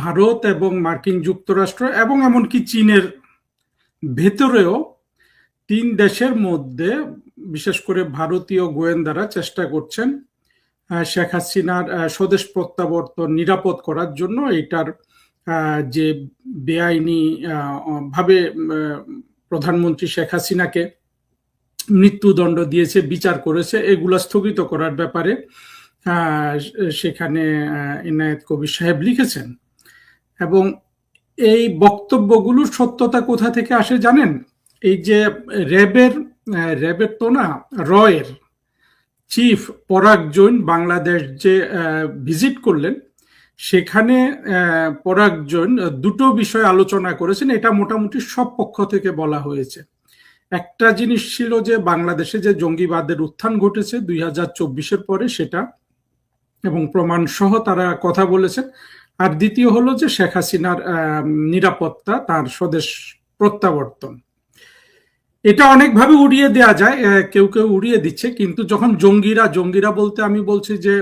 ভারত এবং মার্কিন যুক্তরাষ্ট্র এবং এমনকি চীনের ভেতরেও তিন দেশের মধ্যে বিশেষ করে ভারতীয় গোয়েন্দারা চেষ্টা করছেন শেখ হাসিনার স্বদেশ প্রত্যাবর্তন নিরাপদ করার জন্য। এটার যে বেআইনি ভাবে প্রধানমন্ত্রী শেখ হাসিনাকে মৃত্যুদণ্ড দিয়েছে, বিচার করেছে, এগুলা স্থগিত করার ব্যাপারে সেখানে ইনায়েত কবির সাহেব লিখেছেন। এবং এই বক্তব্যগুলোর সত্যতা কোথা থেকে আসে জানেন? এই যে র্যাবের তো না, রয়ের চিফ পরাগ জৈন বাংলাদেশ যে ভিজিট করলেন, সেখানে পরাগ জৈন দুটো বিষয় আলোচনা করেছেন। এটা মোটামুটি সব পক্ষ থেকে বলা হয়েছে। একটা জিনিস ছিল যে বাংলাদেশে যে জঙ্গিবাদের উত্থান ঘটেছে 2024-এর পরে, সেটা এবং প্রমাণ সহ তারা কথা বলেছেন। আর দ্বিতীয় হলো যে শেখ হাসিনার নিরাপত্তা, তার স্বদেশ প্রত্যাবর্তন। এটা অনেকভাবে উড়িয়ে দেয়া যায়, কেউ কেউ উড়িয়ে দিচ্ছে। কিন্তু যখন জঙ্গিরা বলতে আমি বলছি যে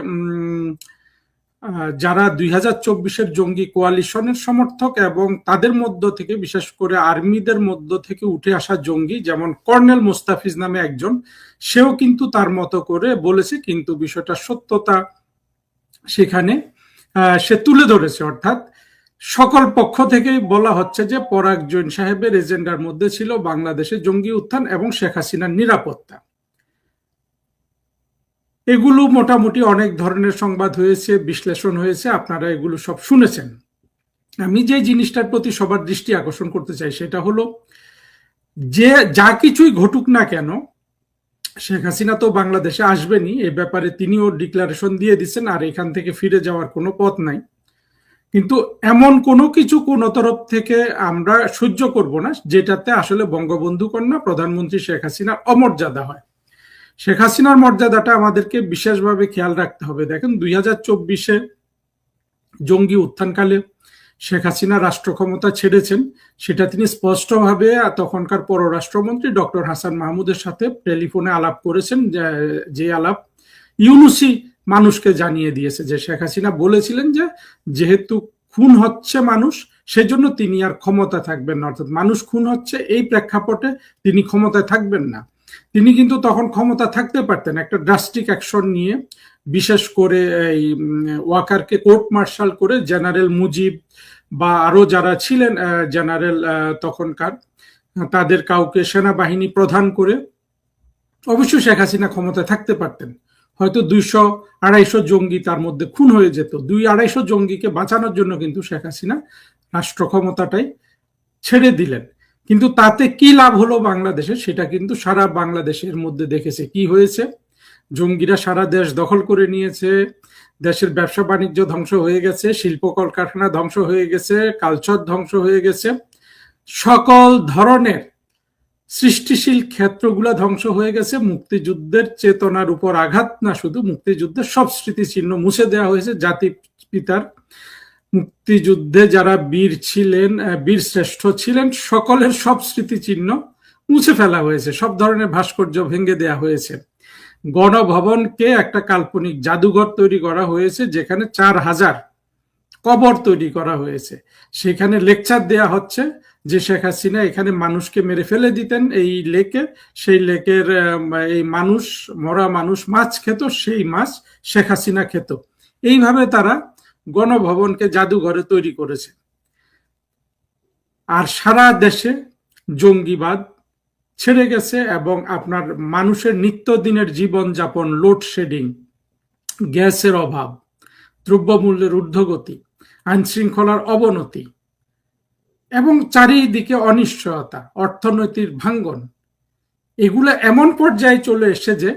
যারা 2024-এর জঙ্গি কোয়ালিশনের সমর্থক এবং তাদের মধ্য থেকে, বিশেষ করে আর্মিদের মধ্য থেকে উঠে আসা জঙ্গি, যেমন কর্নেল মোস্তাফিজ নামে একজন, সেও কিন্তু তার মতো করে বলেছে, কিন্তু বিষয়টা সত্যতা সেখানে সে তুলে ধরেছে। অর্থাৎ সকল পক্ষ থেকেই বলা হচ্ছে যে পরাগ জৈন সাহেবের এজেন্ডার মধ্যে ছিল বাংলাদেশে জঙ্গি উত্থান এবং শেখ হাসিনার নিরাপত্তা। এগুলো মোটামুটি অনেক ধরনের সংবাদ হয়েছে, বিশ্লেষণ হয়েছে, আপনারা এগুলো সব শুনেছেন। আমি যে জিনিসটার প্রতি সবার দৃষ্টি আকর্ষণ করতে চাই সেটা হলো যে যা কিছুই ঘটুক না কেন, শেখ হাসিনা তো বাংলাদেশে আসবেনি, এ ব্যাপারে তিনিও ডিক্লারেশন দিয়ে দিচ্ছেন, আর এখান থেকে ফিরে যাওয়ার কোনো পথ নাই। কিন্তু এমন কোনো কিছু কোনো তরফ থেকে আমরা সহ্য করব না যেটাতে আসলে বঙ্গবন্ধু কন্যা প্রধানমন্ত্রী শেখ হাসিনার অমর্যাদা হয়। শেখ হাসিনার মর্যাদাটা আমাদেরকে বিশেষভাবে খেয়াল রাখতে হবে। দেখেন 2024-এ জঙ্গি উত্থানকালে শেখ হাসিনা রাষ্ট্র ক্ষমতা ছেড়েছেন, সেটা তিনি স্পষ্টভাবে তখনকার পররাষ্ট্রমন্ত্রী ডক্টর হাসান মাহমুদের সাথে টেলিফোনে আলাপ করেছেন, যে আলাপ ইউনূসী মানুষকে জানিয়ে দিয়েছে। যে শেখ হাসিনা বলেছিলেন যে যেহেতু খুন হচ্ছে মানুষ, সেজন্য তিনি আর ক্ষমতা থাকবেন না, অর্থাৎ মানুষ খুন হচ্ছে এই প্রেক্ষাপটে তিনি ক্ষমতায় থাকবেন না। তিনি কিন্তু তখন ক্ষমতা থাকতে পারতেন একটা ড্রাস্টিক অ্যাকশন নিয়ে, বিশেষ করে এই ওয়াকারকে কোর্ট মার্শাল করে জেনারেল মুজিব বা আরো যারা ছিলেন জেনারেল তখনকার, তাদের কাউকে সেনাবাহিনী প্রধান করে অবশ্যই শেখ হাসিনা ক্ষমতায় থাকতে পারতেন। হয়তো 200-250 জঙ্গি তার মধ্যে খুন হয়ে যেত। 200-250 জঙ্গিকে বাঁচানোর জন্য কিন্তু শেখ হাসিনা রাষ্ট্র ক্ষমতাটাই ছেড়ে দিলেন। কিন্তু তাতে কি লাভ হলো বাংলাদেশে, সেটা কিন্তু সারা বাংলাদেশের মধ্যে দেখেছে কি হয়েছে। জঙ্গিরা সারা দেশ দখল করে নিয়েছে, দেশের ব্যবসা বাণিজ্য ধ্বংস হয়ে গেছে, শিল্প কলকারখানা ধ্বংস হয়ে গেছে, কালচার ধ্বংস হয়ে গেছে, সকল ধরনের সৃষ্টিশীল ক্ষেত্রগুলো ধ্বংস হয়ে গেছে। মুক্তিযুদ্ধের চেতনার উপর আঘাত না, শুধু মুক্তিযুদ্ধের সব স্মৃতিচিহ্ন মুছে দেওয়া হয়েছে। জাতি পিতার মুক্তিযুদ্ধে যারা বীর ছিলেন, বীর শ্রেষ্ঠ ছিলেন, সকলের সব স্মৃতিচিহ্ন মুছে ফেলা হয়েছে, সব ধরনের ভাস্কর্য ভেঙে দেওয়া হয়েছে। গণভবনকে একটা কাল্পনিক জাদুঘর তৈরি করা হয়েছে, যেখানে 4000 কবর তৈরি করা হয়েছে। সেখানে লেকচার দেয়া হচ্ছে যে শেখ হাসিনা এখানে মানুষকে মেরে ফেলে দিতেন এই লেকে, সেই লেকের এই মানুষ, মরা মানুষ মাছ খেত, সেই মাছ শেখ হাসিনা খেত। এইভাবে তারা গণভবনকে জাদুঘরে তৈরি করেছে। আর সারা দেশে জঙ্গিবাদ ছেড়ে গেছে এবং আপনার মানুষের নিত্যদিনের জীবনযাপন, লোডশেডিং, গ্যাসের অভাব, দ্রব্যমূল্যের ঊর্ধ্বগতি, আইন শৃঙ্খলার অবনতি এবং চারিদিকে অনিশ্চয়তা, অর্থনৈতিক ভাঙ্গন, এগুলো এমন পর্যায়ে চলে এসেছে যে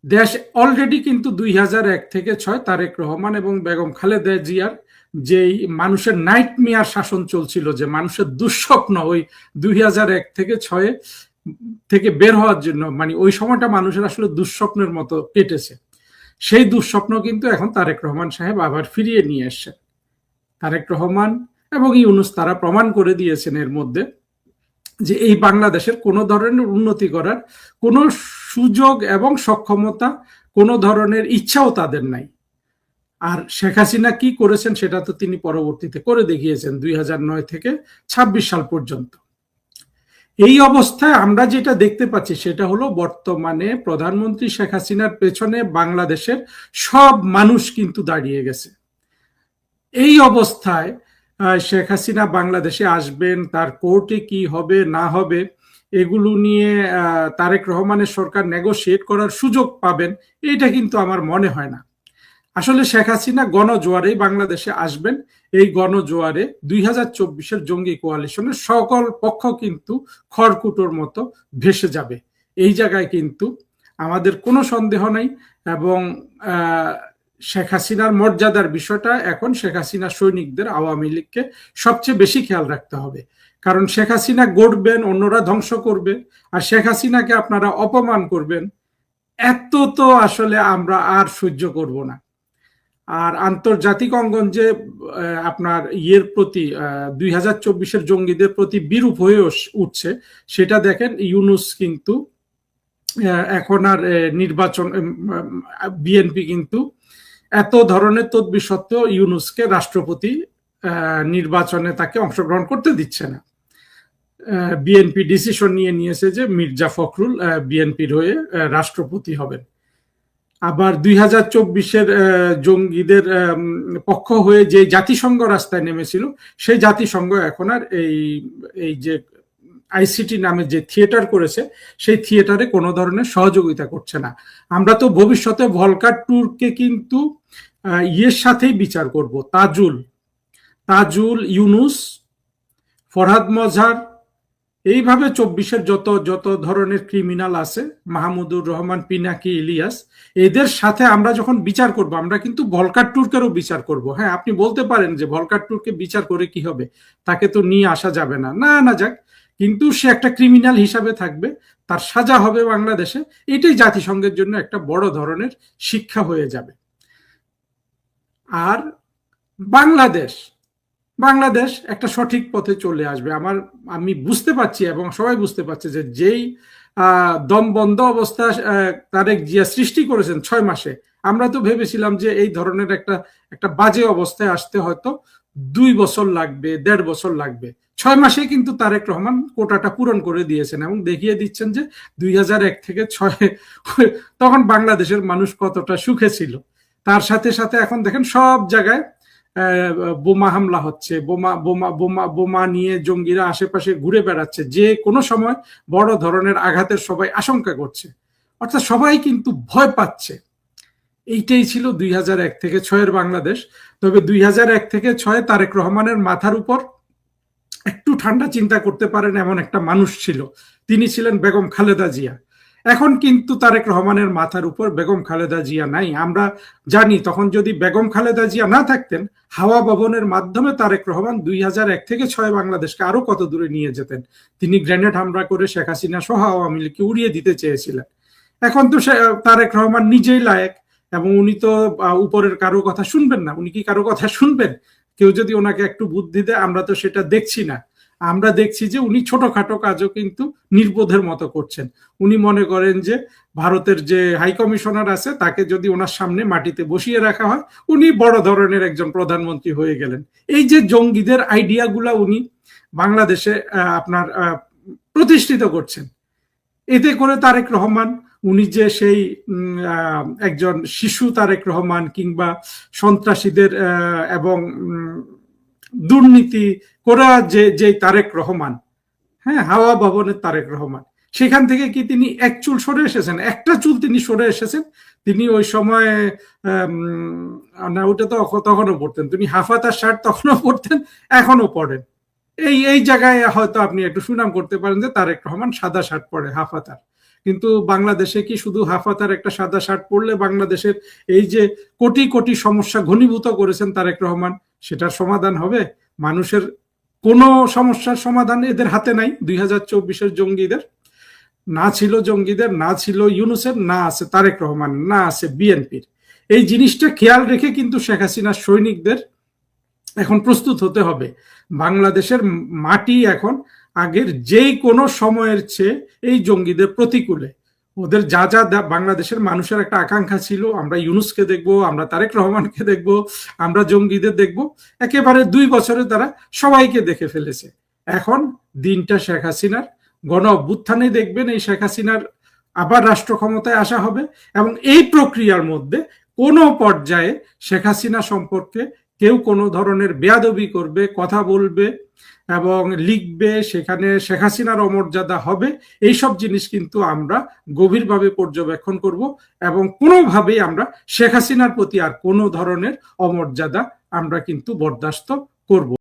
দেশ অলরেডি কিন্তু 2001 থেকে 2006 তারেক রহমান এবং বেগম খালেদা জিয়ার যেই মানুষের নাইটমেয়ার শাসন চলছিল, যে মানুষের দুঃস্বপ্ন ওই 2001 থেকে 2006 থেকে বের হওয়ার জন্য, মানে ওই সময়টা মানুষের আসলে দুঃস্বপ্নের মতো কেটেছে। সেই দুঃস্বপ্ন কিন্তু এখন তারেক রহমান সাহেব আবার ফিরিয়ে নিয়ে এসছেন। তারেক রহমান এবং ইউনূস তারা প্রমাণ করে দিয়েছেন এর মধ্যে যে এই বাংলাদেশের কোনো ধরনের উন্নতি করার কোনো সুযোগ এবং সক্ষমতা, কোনো ধরনের ইচ্ছাও তাদের নাই। আর শেখ হাসিনা কি করেছেন সেটা তো তিনি পরবর্তীতে করে দেখিয়েছেন 2009 থেকে 26 সাল পর্যন্ত। এই অবস্থায় আমরা যেটা দেখতে পাচ্ছি সেটা হলো বর্তমানে প্রধানমন্ত্রী শেখ হাসিনার পেছনে বাংলাদেশের সব মানুষ কিন্তু দাঁড়িয়ে গেছে। এই অবস্থায় শেখ হাসিনা বাংলাদেশে আসবেন, তার কোর্টে কি হবে না হবে এগুলো নিয়ে তারেক রহমানের সরকার নেগোশিয়েট করার সুযোগ পাবেন, এটা কিন্তু আমার মনে হয় না। আসলে শেখ হাসিনা গণজোয়ারেই বাংলাদেশে আসবেন। এই গণজোয়ারে 2024-এর জঙ্গি কোয়ালিশনের সকল পক্ষ কিন্তু খড়কুটোর মতো ভেসে যাবে। এই জায়গায় কিন্তু আমাদের কোনো সন্দেহ নাই। এবং শেখ হাসিনার মর্যাদার বিষয়টা এখন শেখ হাসিনা সৈনিকদের, আওয়ামী লীগকে সবচেয়ে বেশি খেয়াল রাখতে হবে। কারণ শেখ হাসিনা গড়বেন, অন্যরা ধ্বংস করবে, আর শেখ হাসিনাকে আপনারা অপমান করবেন, এত তো আসলে আমরা আর সহ্য করব না। আর আন্তর্জাতিক অঙ্গন যে আপনার ইয়ের প্রতি 2024-এর জঙ্গিদের প্রতি বিরূপ হয়ে উঠছে সেটা দেখেন। ইউনূস কিন্তু এখন আর নির্বাচন, বিএনপি কিন্তু এত ধরনের তদবির সত্ত্বেও ইউনূসকে রাষ্ট্রপতি নির্বাচনে তাকে অংশগ্রহণ করতে দিচ্ছে না। বিএনপি ডিসিশন নিয়েছে যে মির্জা ফখরুল বিএনপির হয়ে রাষ্ট্রপতি হবেন। আবার 2024-এর জঙ্গিদের পক্ষ হয়ে যে জাতিসংঘ রাস্তায় নেমেছিল সেই জাতিসংঘ এখন আর এই যে আইসিটি নামে যে থিয়েটার করেছে সেই থিয়েটারে কোনো ধরনের সহযোগিতা করছে না। আমরা তো ভবিষ্যতে ভলকার ট্যুরকে কিন্তু ইয়ের সাথেই বিচার করব, তাজুল, ইউনূস, ফরহাদ মজহার, এইভাবে 24-এর যত ধরনের ক্রিমিনাল আছে, মাহমুদুর রহমান, পিনাকি, ইলিয়াস, এদের সাথে আমরা যখন বিচার করব আমরা কিন্তু ভলকার ট্যুরকেও বিচার করব। হ্যাঁ, আপনি বলতে পারেন যে ভলকার ট্যুরকে বিচার করে কি হবে, তাকে তো নিয়ে আসা যাবে না, না যাক, কিন্তু সে একটা ক্রিমিনাল হিসাবে থাকবে, তার সাজা হবে বাংলাদেশে। এটাই জাতিসংঘের জন্য একটা বড় ধরনের শিক্ষা হয়ে যাবে। আর বাংলাদেশ একটা সঠিক পথে চলে আসবে। আমি বুঝতে পারছি এবং সবাই বুঝতে পারছে যে যেই দমবন্ধ অবস্থা তারেক জিয়া সৃষ্টি করেছেন 6 মাসে, আমরা তো ভেবেছিলাম যে এই ধরনের একটা বাজে অবস্থায় আসতে হয়তো 2 বছর লাগবে, 1.5 বছর লাগবে। 6 মাসে কিন্তু তারেক রহমান কোটাটা পূরণ করে দিয়েছেন এবং দেখিয়ে দিচ্ছেন যে 2001 থেকে 6 তখন বাংলাদেশের মানুষ কতটা সুখে ছিল। তার সাথে সাথে এখন দেখেন সব জায়গায় বোমা হামলা হচ্ছে, বোমা নিয়ে জঙ্গিরা আশেপাশে ঘুরে বেড়াচ্ছে, যে কোনো সময় বড় ধরনের আঘাতের সবাই আশঙ্কা করছে। অর্থাৎ সবাই কিন্তু ভয় পাচ্ছে। এইটাই ছিল 2001 থেকে 6-এর বাংলাদেশ। তবে 2001 থেকে 6 তারেক রহমানের মাথার উপর একটু ঠান্ডা চিন্তা করতে পারেন এমন একটা মানুষ ছিল, তিনি ছিলেন বেগম খালেদা জিয়া। এখন কিন্তু তারেক রহমানের মাথার উপর বেগম খালেদা জিয়া নাই। আমরা জানি তখন যদি বেগম খালেদা জিয়া না থাকতেন, হাওয়া ভবনের মাধ্যমে তারেক রহমান 2001 থেকে 6 বাংলাদেশকে আরো কত দূরে নিয়ে যেতেন। তিনি গ্রেনেড হামলা করে শেখ হাসিনা সহ আওয়ামী লীগকে উড়িয়ে দিতে চেয়েছিলেন। এখন তো তারেক রহমান নিজেই লায়েক, এবং উনি তো উপরের কারো কথা শুনবেন না। উনি কি কারো কথা শুনবেন? কেউ যদি ওনাকে একটু বুদ্ধি দেয়, আমরা তো সেটা দেখছি না। আমরা দেখছি যে উনি ছোটখাটো কাজও কিন্তু নির্বোধের মতো করছেন। উনি মনে করেন যে ভারতের যে হাই কমিশনার আছে তাকে যদি ওনার সামনে মাটিতে বসিয়ে রাখা হয় উনি বড় ধরনের একজন প্রধানমন্ত্রী হয়ে গেলেন। এই যে জঙ্গিদের আইডিয়াগুলা উনি বাংলাদেশে আপনার প্রতিষ্ঠিত করছেন, এতে করে তারেক রহমান, উনি যে সেই একজন শিশু তারেক রহমান কিংবা সন্ত্রাসীদের এবং দুর্নীতি করা যে তারেক রহমান, হ্যাঁ, হাওয়া ভবনের তারেক রহমান, সেখান থেকে কি তিনি এক চুল সরে এসেছেন? একটা চুল তিনি সরে এসেছেন। তিনি ওই সময় না, ওটা তো তখনও পড়তেন, তিনি হাফাতার শার্ট তখনও পড়তেন, এখনো পড়েন। এই জায়গায় হয়তো আপনি একটু সুনাম করতে পারেন যে তারেক রহমান সাদা শার্ট পরে, হাফাতার। কিন্তু বাংলাদেশে কি শুধু হাফাতার একটা সাদা শার্ট পরলে বাংলাদেশের এই যে কোটি কোটি সমস্যা ঘনীভূত করেছেন তারেক রহমান, সেটার সমাধান হবে? মানুষের কোনো সমস্যার সমাধান এদের হাতে নাই। 2024-এর জঙ্গিদের না ছিল, জঙ্গিদের না ছিল ইউনূসের, না আছে তারেক রহমান, না আছে বিএনপির। এই জিনিসটা খেয়াল রেখে কিন্তু শেখ হাসিনার সৈনিকদের এখন প্রস্তুত হতে হবে। বাংলাদেশের মাটি এখন আগের যেই কোনো সময়ের চেয়ে এই জঙ্গিদের প্রতিকূলে। ওদের যা যা বাংলাদেশের মানুষের একটা আকাঙ্ক্ষা ছিল, আমরা ইউনূসকে দেখব, আমরা তারেক রহমানকে দেখব, আমরা জঙ্গিদের দেখব, একেবারে 2 বছরে তারা সবাইকে দেখে ফেলেছে। এখন দিনটা শেখ হাসিনার, গণ অভ্যুত্থানে দেখবেন এই শেখ হাসিনার আবার রাষ্ট্র ক্ষমতায় আসা হবে, এবং এই প্রক্রিয়ার মধ্যে কোনো পর্যায়ে শেখ হাসিনা সম্পর্কে কেউ কোনো ধরনের বেয়াদবি করবে, কথা বলবে এবং লিখবে, সেখানে শেখ হাসিনার অমর্যাদা হবে, এইসব জিনিস কিন্তু আমরা গভীরভাবে পর্যবেক্ষণ করব এবং কোনোভাবেই আমরা শেখ হাসিনার প্রতি আর কোনো ধরনের অমর্যাদা আমরা কিন্তু বরদাস্ত করব